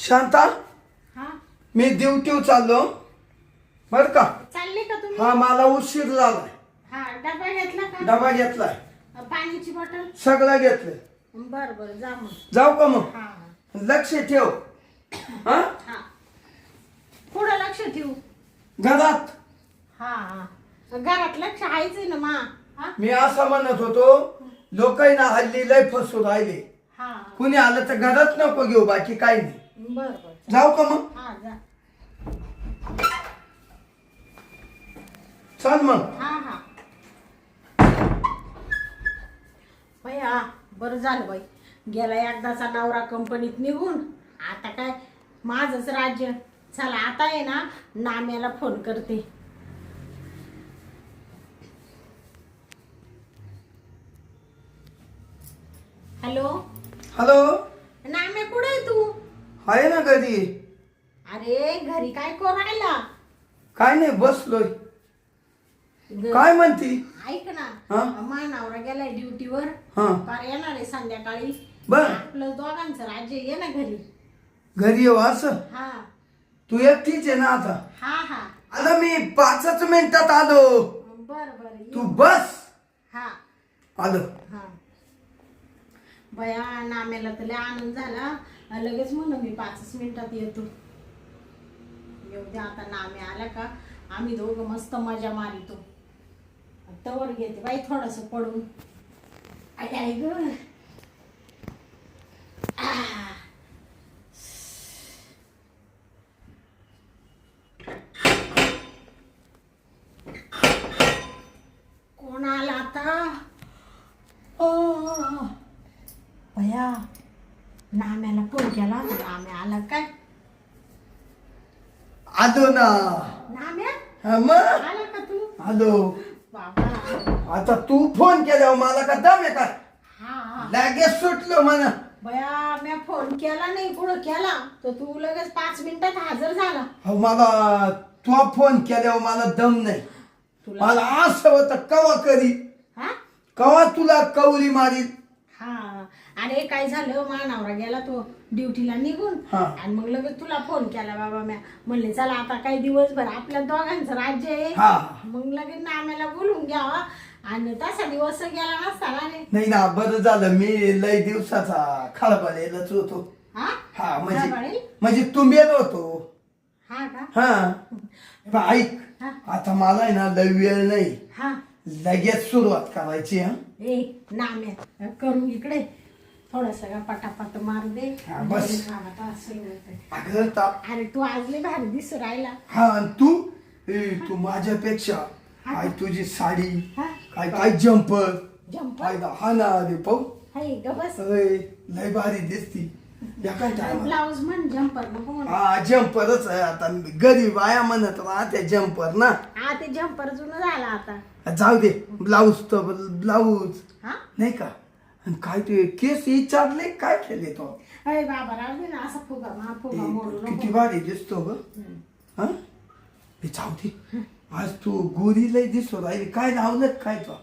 शांता, हा मी ड्युटीवर चाललो बर का. चालले का तुम्ही? हा, मला उशीर झालाय. हा डबा घेतला का? डबा घेतलाय, पाण्याची बॉटल? सगळं घेतलंय. बर बर जा मग. जाऊ का मग? हा लक्ष ठेव. हा, हा पुढं लक्ष ठेवू. घरात. हा हा घरात लक्ष आहेच ना मा. हा मी असं म्हणत होतो, लोक ना हल्ली लय फसू राहिले. हा कुणी आलं तर घरात नको घेऊ, बाकी काही नाही. बर बर जाऊ का मग? हा जा. चल मग. हा हा भैया बरं झालं बाई, गेला एकदाचा नवरा कंपनीत निघून. आता काय माझंच राज्य. चला आता आहे ना, नाम्याला फोन करते. Hello hello. नाम्या, कुठे आहे तू? आहे ना घरी. अरे घरी काय करू राहिला? काय नाही, बसलोय. ग- काय म्हणती? ऐक ना, हा? माझा नवरा गेलाय ड्युटीवर. हा. पार येणार आहे संध्याकाळी. बर. आपलं दोघांचं राज्य ये ना घरी. घरी येऊ असं? हा तू एकटीच आहे ना आता? हा हा आता मी 5च मिनिटात आलो. बर बर ये. तू बस. हा आलो. हा बया, नाम्याला तर लय आनंद झाला. लगेच म्हणून मी 5 मिनिटात येतो. येऊ दे आता, नाम्या आला का आम्ही दोघं मस्त मजा मारितो. तवर घेते बाई थोडस पडून. आई आई ग. कोण आला आता? भया, नाम्याला फोन केला, नाम्या आला काय? आलो ना. नाम्या हा मग आला का तू? आलो. बाबा आता तू फोन केल्यावर मला का दम आहे का? हा हा लगेच सुटलो म्हणा. बया, मी फोन केला नाही, पुढं केला तर तू लगेच 5 मिनिटात हजर झाला. हो, मला तू फोन केल्यावर मला दम नाही. तुला मला असं होतं कवा करी, हा कवा तुला कवली मारील. हा अरे काय झालं, माझा नवरा गेला तो ड्युटीला निघून. हा. आणि मग लगेच तुला फोन केला बाबा. म्या म्हणले चला आता काही दिवसभर आपल्या दोघांचं राज्य आहे. हा. मग लगेच नाम्याला बोलून घ्यावा. आणि तसा दिवस गेला नसता ना रे. नाही ना, बरं झालं. मी लय दिवसाचा खळबळलेलाच होतो. हा हा, खळबळेल? म्हणजे तुंबेलो होतो. हा का? हा, पण ऐक, हा आता मला आहे ना लय वेळ नाही, हा लगेच सुरुवात करायची. हा, ए नाम्या, करू इकडे थोडस का पटापट मार दे. हा, बस. आता असं होतंय. अगं अरे तू आज लय भारी दिसू राहिला. हा, आणि तू माझ्यापेक्षा काय तुझी साडी, हा काय काय जम्पर, जम्पर हा ना रे पाहू. हाय ग बस. लय भारी दिसती. या काय टायमाला? ब्लाऊज म्हण, जम्पर नको म्हण. हा, जम्परच आहे. आता गरीब बाया म्हणत राहते जम्पर ना. हा ते जम्पर जुनं झाला आता. जाऊ दे, ब्लाऊज तर ब्लाऊज हा नाही का. आणि काय ते केस विचारले, काय केले तो? अरे बाबा, राहू दे ना, असा फुगा मोडू किती नको. भारी दिसतो ग. हम्म. हा, हे जाऊ दे. आज तू गोरी लय दिसतो राहिली. काय लावलं काय तो?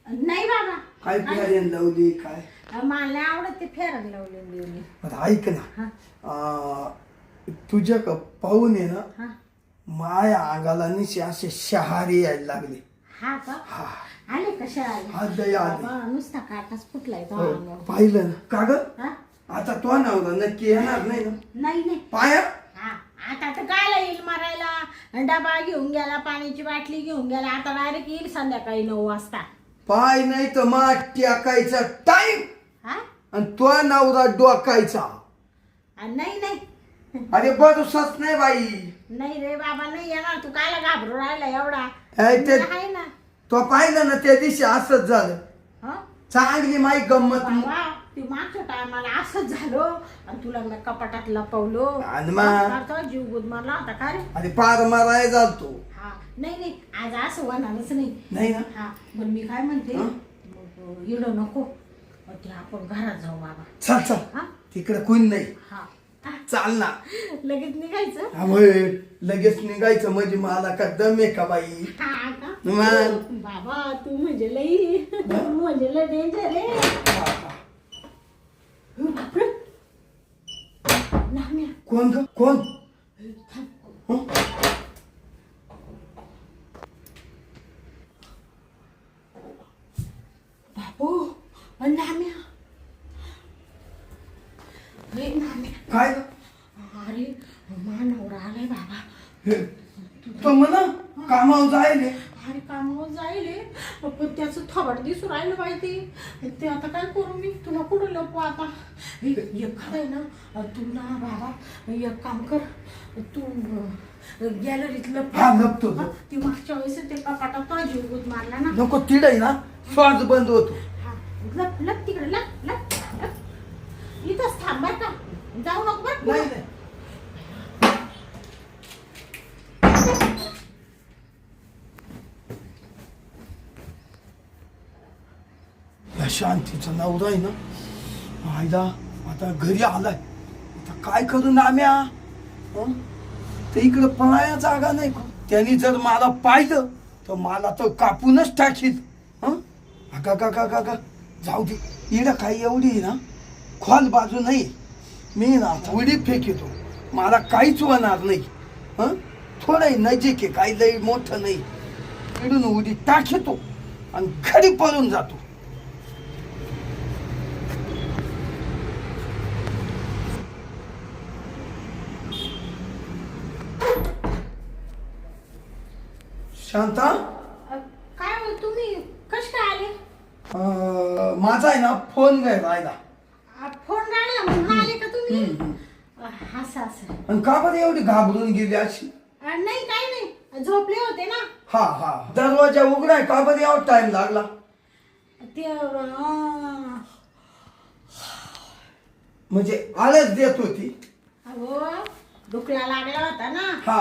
नाही बाबा, काय प्यारेन लावली काय? मला नाही आवडत ते फेरन लावलेली. आता ऐक ना, हा तुझ्या का पाहून आहे ना, हा माया अंगाला निशी असे शहारी यायला लागले. हा का? हा, आले कशा आले? हा दया आली. बाबा, नुसता काटाच फुटलाय तो हो, अंगावर. पाहिलं ना का ग? हा? आता तो नवरा नक्की येणार नाही ना नाही नाही. पाया? हा आता तर काय येईल मारायला. डबा घेऊन गेला, पाण्याची बाटली घेऊन गेला. आता डायरेक्ट येईल संध्याकाळी 9 वाजता. पाय नाही तर माठ टाकायचा टाइम, हा आणि तो नवरा डोकायचा. नाही नाही अरे भरोसाच नाही बाई. नाही रे बाबा, नाही येणार. तू कायला घाबरू राहिला एवढा? ते आहे ना. तो पाहिलं ना त्या दिवशी असंच झालं. हा चांगली माई गंमत. बाबा, ती मागच्या टायमाला असंच झालो आणि तुला मी कपाटात लपवलो. आणि मग? आता जीव गुदमारला होता का रे? अरे पार माराय जातो. हा नाही नाही, आज असं होणारच नाही. नाही ना. हा पण मी काय म्हणते, हा? मग इडो नको, ते आपण घरात जाऊ बाबा. चल चल, हा तिकडे कोण नाही. हा चाल ना. लगेच निघायचं. हा, होय, लगेच निघायचं म्हणजे मला का दम आहे का बाई? हा का? मग? बाबा तू म्हणजे लई, म्हणजे लई डेंजर रे. हा, हा. बापरे, नाम्या. कोण ग कोण हं? बापू नाम्या हे नाम्या काय ग? अरे मानवरा आलाय बाबा हे, तो म्हणा कामावर जायले. अरे कामावर जाईल पण त्याचं थोबड दिसून राहिलं पाहिजे ते आता काय करू मी तुला कुठं लपू आता एखादं आहे ना तू ना बाबा एक काम कर तू गॅलरीत लप हा लपतो तो. ती मागच्या वेळेस ते कपाटात तो जीव गुद मारला ना नको तिडय ना श्वास बंद होतो. हा, लप लप तिकडे लप लप लप इथंच थांब बरं का जाऊ नको बरं नाही पुढं. नाही. या शांतीचा नवरा आहे ना आईला आता घरी आलाय आता काय करू नाम्या हं? तर इकडं पळाया जागा नाही त्यांनी जर मला पाहिलं तर मला तर कापूनच टाकील. हं का का का का का जाऊ दे इकडं काही एवढी आहे ना खोल बाजू नाही मी ना आता उडी फेकितो मला काहीच होणार नाही. हं थोडं नजीक आहे काही लई मोठं नाही इकडून उडी टाकतो आणि घरी पळून जातो. शांता काय हो तुम्ही कश काय आले माझा आहे ना फोन काय राहिला फोन राहिला म्हणून आले का तुम्ही असं असं आणि का बरं एवढी घाबरून गेली अशी. नाही काही नाही झोपले होते ना हा हा दरवाजा उघडाय का बरं एवढा टाइम लागला. ते म्हणजे आळस देत होती. अहो डुकला लागला होता ना हा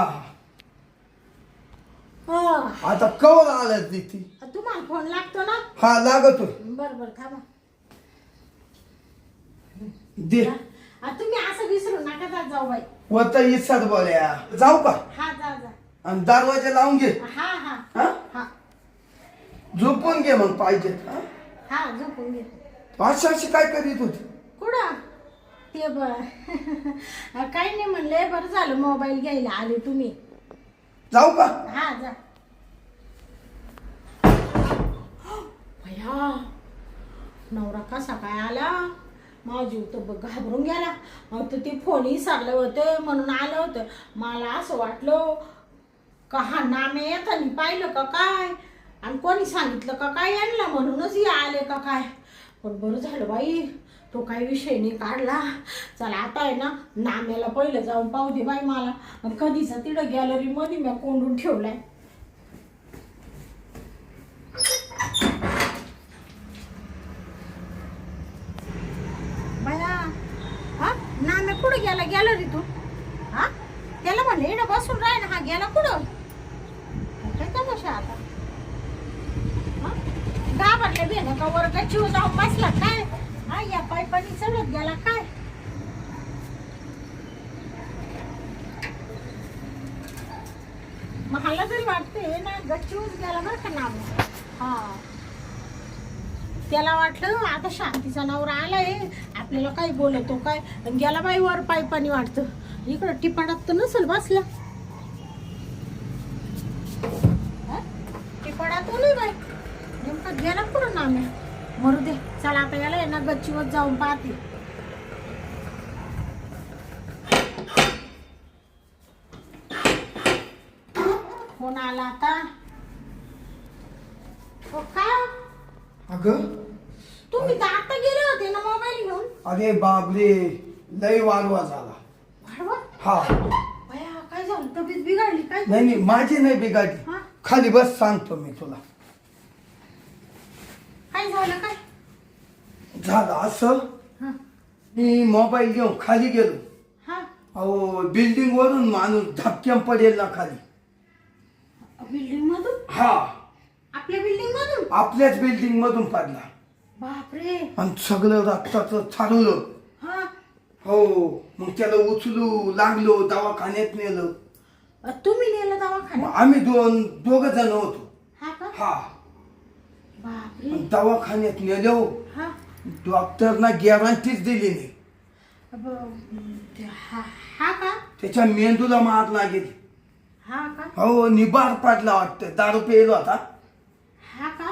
हो. आता कवर आळस देती. तुम्हाला फोन लागतो ना हा लागतो बरं बरं थांबा दे तुम्ही असं विसरू नका जात जाऊ बाई वत इच्छात बोल्या जाऊ का हा जा जा आणि दरवाजा लावून घे. हा हा हा हा झोपून घे मग पाहिजे. हा हा झोपून घेतो अशी अशी काय करीत होती. कुठं ते काही नाही म्हणले बरं झालं मोबाईल घ्यायला आले तुम्ही जाऊ का हा जा भया नवरा कसा काय आला माझा जीव तर घाबरून गेला तर ते फोन विसरले होते म्हणून आलं होतं मला असं वाटलं का हा नामे येतानी पाहिलं का काय आणि कोणी सांगितलं का काय यांना म्हणूनच हे आले का काय पण बरं झालं बाई तो काही विषय नाही काढला चला आता आहे ना नाम्याला पहिलं जाऊन पाहू दे बाई मला आणि कधीचा तिथं गॅलरीमध्ये मी कोंडून ठेवलाय बाया हा नाम्या कुठं गेला गॅलरीतून हा त्याला म्हणलं इकडं बसून राह ना हा गेला कुठं काय तमाशा आता घाबरले बे ना का वर्गाची जाऊन बसला काय हा या पायपाणी चढत गेला काय मला तरी वाटते ना गच्चीवर गेला बरं का नाम हा त्याला वाटलं आता शांतीचा नवरा आलाय आपल्याला काय बोलतो काय आणि गेला बाई वर पायपाणी वाटतं इकडं टिपाडात तर नसेल बसला टिपाडात नाही बाई नेमका गेला कुठं नाम मरू दे चला आता याला आहे ना गच्चीवर जाऊन पाहते फोन आला आता हो काय अगं तुम्ही तर आता गेले होते ना मोबाईल घेऊन अरे बापरे लय वारवा झाला. वाढवा हा बया काय झालं तब्येत बिघडली काय नाही नाही माझी नाही बिघाडी हा? खाली बस सांगतो मी तुला. काय झालं काय झालं असं हा मी मोबाईल घेऊन खाली गेलो. हा अहो बिल्डिंग वरून माणूस धक्क्यान पडेल ना खाली. बिल्डिंग मधून हा आपल्या बिल्डिंग मधून आपल्याच बिल्डिंग मधून पडला बापरे आणि सगळं रक्ताचं चालवलं. हा हो मग त्याला उचलू लागलो दवाखान्यात नेलं. तुम्ही नेलं दवाखान्यात आम्ही दोघ जण होतो. हा का हा बापरे आणि दवाखान्यात नेलो हा डॉक्टरना गॅरंटीच दिली नाही. हा का? त्याच्या मेंदूला मार लागेल. हा का? हो, निबार पडला वाटतं, दारू पेलो आता. हा का?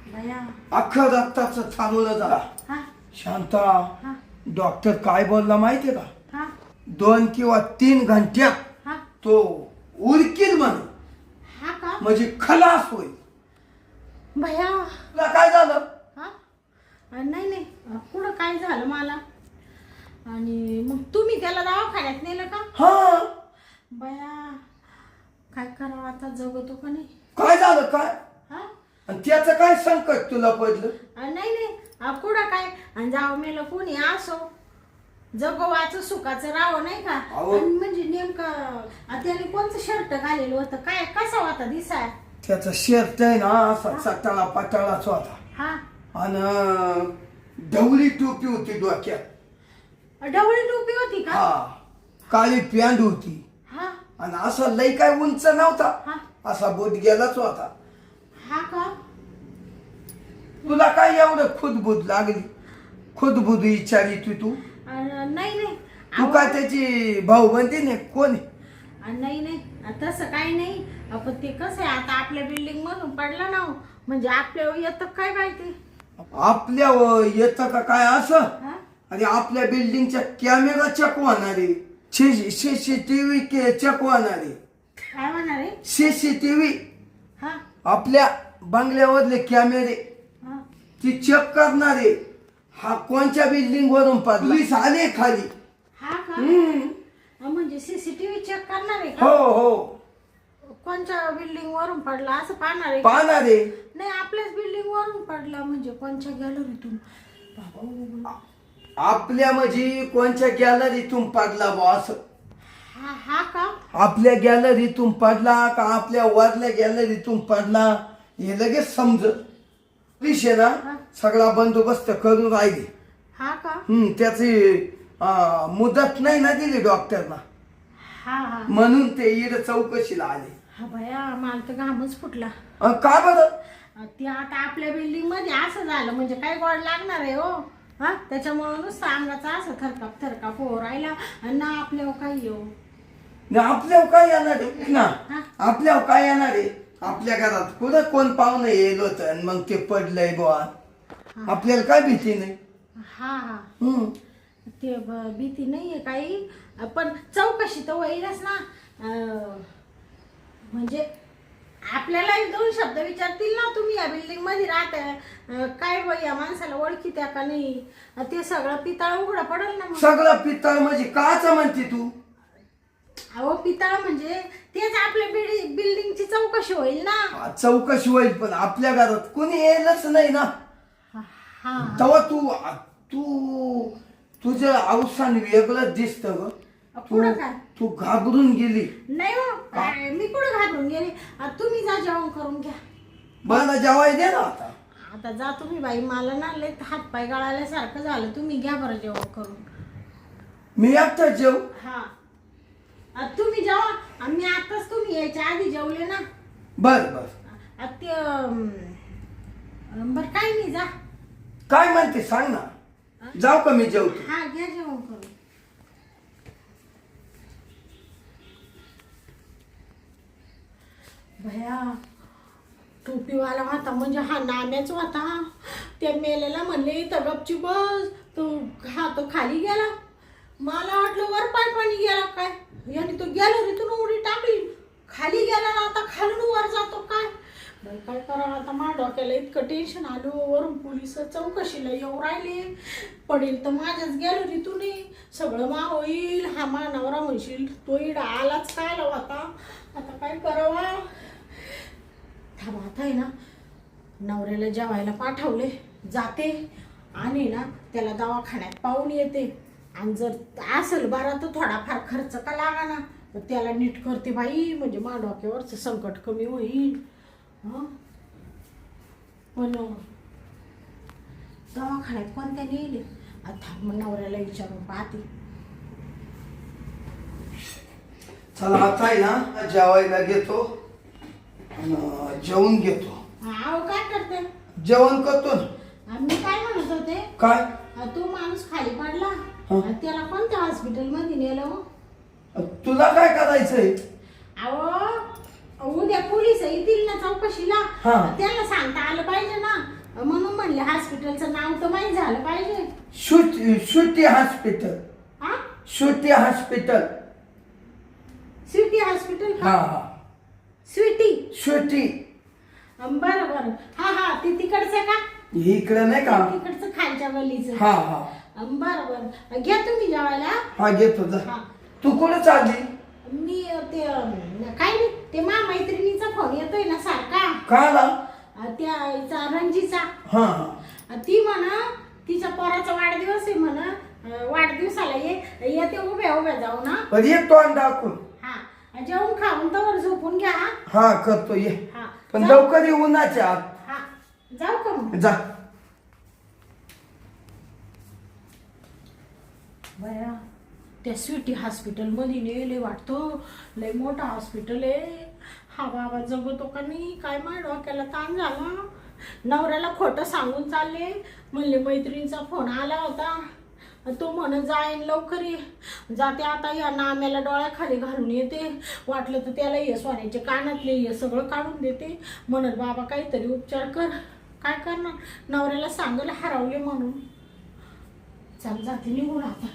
बया. अख्खं रक्ताचं थांबवलं जरा. हा शांता, हा डॉक्टर काय बोलला माहितीये का? हा 2 किंवा 3 घंट्यात हा तो उरकील म्हणे, हा का? म्हणजे खलास होईल. भया. तुला काय झालं? हा नाही नाही, कुठं काय झालं मला? आणि मग तुम्ही त्याला दवाखान्यात नेलं का? हा. बया, काय करावं आता, जगतो का नाही? काय झालं काय? हा आणि त्याचं काय संकट तुला पडलं? नाही नाही, कुठं काय, आणि जावं मेलं कोणी असो, जगो वाचं सुखाचं राहावं नाही का? अहो. आणि म्हणजे नेमकं त्याने कोणतं शर्ट घालेलं होतं, काय कसा होता दिसाय? त्याचा शर्ट आहे ना असा चटाळा पटाळाच होता. हा आणि ढवळी टोपी होती डोक्यात. ढवळी टोपी होती का? हा, काळी पॅन्ट होती. हा आणि असा लई काय उंच नव्हता, हा असा बोट गेलाच होता. हा का? तुला काय एवढं खुदबुद लागली? खुदबुद विचारी तू नाही नाही, तू काय त्याची भाऊबंदी नाही कोण आहे? नाही नाही, तसं काही नाही. आपण ते कसं आहे, आता आपल्या बिल्डिंग मधून पडलं ना हो, म्हणजे आपल्या येतं काय माहिती. आपल्या येतं का काय असं? हा आणि आपल्या बिल्डिंगच्या कॅमेरा चेक होणारे, सीसीटीव्ही चेक होणारे, काय म्हणणार आहे? सीसीटीव्ही हा आपल्या बंगल्यावरले कॅमेरे हा ती चेक करणारे. हा कोणत्या बिल्डिंग वरून पडला? पोलीस आले खाली. हा का? हम्म. म्हणजे सीसीटीव्ही चेक करणार आहे हो का? हो, कोणच्या बिल्डिंग वरून पडला असं पाहणार आहे का? पाहणारे. नाही, आपल्याच बिल्डिंग वरून पडला, म्हणजे कोणच्या गॅलरीतून? बाबा. आपल्या म्हणजे कोणत्या गॅलरीतून पडला बा असं? हा का? आपल्या गॅलरीतून पडला का आपल्या वरल्या गॅलरीतून पडला हे लगेच समजत. पोलीस आहे ना सगळा बंदोबस्त करून राहिले. हा का? त्याची मुदत नाही ना दिली डॉक्टरना, हा हा म्हणून ते इड चौकशीला आले. हा भया, मला तर घामच फुटला. का बरं? ते आता आपल्या बिल्डिंग मध्ये असं झालं म्हणजे काय गोड लागणार आहे हो? हा, त्याच्यामुळे नुसतं अंगाचा असं थरकाप थरकाप हो राहिला, आणि ना आपल्यावर काही येऊ. आपल्यावर काय येणार आहे ना? हा? आपल्यावर काय येणार आहे? आपल्या घरात कुठं कोण पाहुणं येईल होतं आणि मग ते पडलंय बुवा, आपल्याला काय भीती नाही. हा हा हम्म. ते भीती नाहीये काही, पण चौकशी तर होईलच ना. म्हणजे आपल्याला 1-2 शब्द विचारतील ना, तुम्ही या बिल्डिंग मध्ये राहताय, काय बाई या माणसाला ओळखी त्या का नाही, ते सगळं पितळ उघडं पडेल ना मग. सगळं पितळ म्हणजे काच म्हणते तू? अहो, पितळ म्हणजे तेच आपल्या बिल्डिंगची चौकशी होईल ना. चौकशी होईल, पण आपल्या घरात कोणी येईलच नाही ना. हा तेव्हा तू तुझं अवसान वेगळंच दिसतं ग. पुढं काय? तू घाबरून गेली. नाही हो, मी कुठं घाबरून गेले? तुम्ही जा, जेवण करून घ्या. मला जेवाय दे ना आता. आता जा तुम्ही बाई, मला ना लय हातपाय गळाल्यासारखं झालं. तुम्ही घ्या बरं जेवण करून. मी एकटाच जेव? हा, तुम्ही जेवा, आम्ही आताच तुम्ही यायच्या आधी जेवले ना. बर बर. ते बरं, काही नाही, जा. काय म्हणते सांग ना, जाऊ का मी जेवतो? हा, घ्या जेवण करून. भया, टोपीवाला होता म्हणजे हा नाम्याच होता. त्या मेलेला म्हणले इथं गपची बस, तो खाली गेला. मला वाटलं वर पाणी गेला काय, याने तो गॅलरीतून उडी टाकली, खाली गेला ना. आता खालून वर जातो काय बाई, काय करावं आता? माझ्या डोक्याला इतकं टेन्शन आलं. वरून पोलिस चौकशीला येऊ राहिले, पडेल तर माझ्याच गॅलरीतून सगळं मा होईल. हा मानवरा म्हणशील तो इडा आलाच काय होता, आता काय करावं? थांबा, आता आहे ना, नवऱ्याला जेवायला पाठवले, जाते आणि ना त्याला दवाखान्यात पाहून येते. आणि जर असेल बरा तर थोडाफार खर्च का लागा ना, तर त्याला नीट करते बाई, म्हणजे मा डोक्यावरचं संकट कमी होईल. पण दवाखान्यात कोणत्या नेले? आता नवऱ्याला विचारून पाहते. चला आता आहे ना जेवायला घेतो आणि जेवून घेतो. अहो, काय करते? जेवण करतो ना. मी काय म्हणत होते, काय तो माणूस खाली पडला, हं. त्याला कोणत्या हॉस्पिटल मध्ये नेलं हो? तुला काय करायचंय? अहो उद्या पोलीस येतील ना चौकशीला, हा. त्याला सांगता आलं पाहिजे ना, म्हणून म्हणले हॉस्पिटलचं नाव तर माहीत झालं पाहिजे. श्रुती हॉस्पिटल. हा, श्रुती हॉस्पिटल. स्वीटी हॉस्पिटल. हा हा स्वीटी. श्रुती. बरं बरं. हा ते तिकडचं का? इकडं नाही का? तिकडचं खालच्या गल्लीचं. हा हा बरं बरं. घ्या तुम्ही जेवायला. हा घेतो जा. हा. तू कुठं चालली? मी ते काय नाही, ते मैत्रिणीचा फोन येतोय ना सारखा, का आला? त्या रंजीचा. हा हा ती म्हणा तिच्या पोराचा वाढदिवस आहे म्हणा, वाढदिवसाला येते उभ्या उभ्या जाऊ ना. पण ये तोंड दाखवून. हा, जेवून खाऊन तर झोपून घ्या. हा करतो ये. हा पण लवकर ये उन्हाच्या आत. हा, जाऊ का मग? जा. बया, त्या स्वीटी हॉस्पिटल मध्ये नेले वाटतं, लय मोठा हॉस्पिटल आहे. हा बाबा जगतो का नाही काय माहिती, डोक्याला ताण झाला. नवऱ्याला खोटं सांगून चालले, म्हणले मैत्रिणीचा फोन आला होता, तो म्हणत जाईन लवकर ये. जाते आता, या नाम्याला डोळ्याखाली घालून येते, वाटलं तर त्याला हे सोन्याचे कानातले हे सगळं काढून देते. म्हणत बाबा काहीतरी उपचार कर. काय करणार, नवऱ्याला सांगायला हरवले म्हणून. चल जाते निघून आता.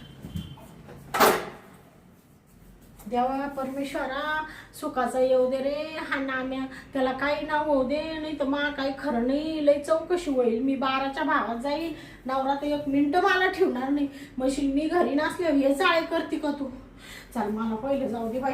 देवा परमेश्वरा सुखाचा येऊ दे रे हा नाम्या, त्याला काही नाव होऊ दे, नाही तर मा काही खरं नाही, लय चौकशी होईल. मी 12च्या भावात जाईल, नवरा तर 1 मिनिट मला ठेवणार नाही. मशीन मी घरी नसल्यावर हे चाळे करते का तू? चल मला पहिलं जाऊ दे बाई.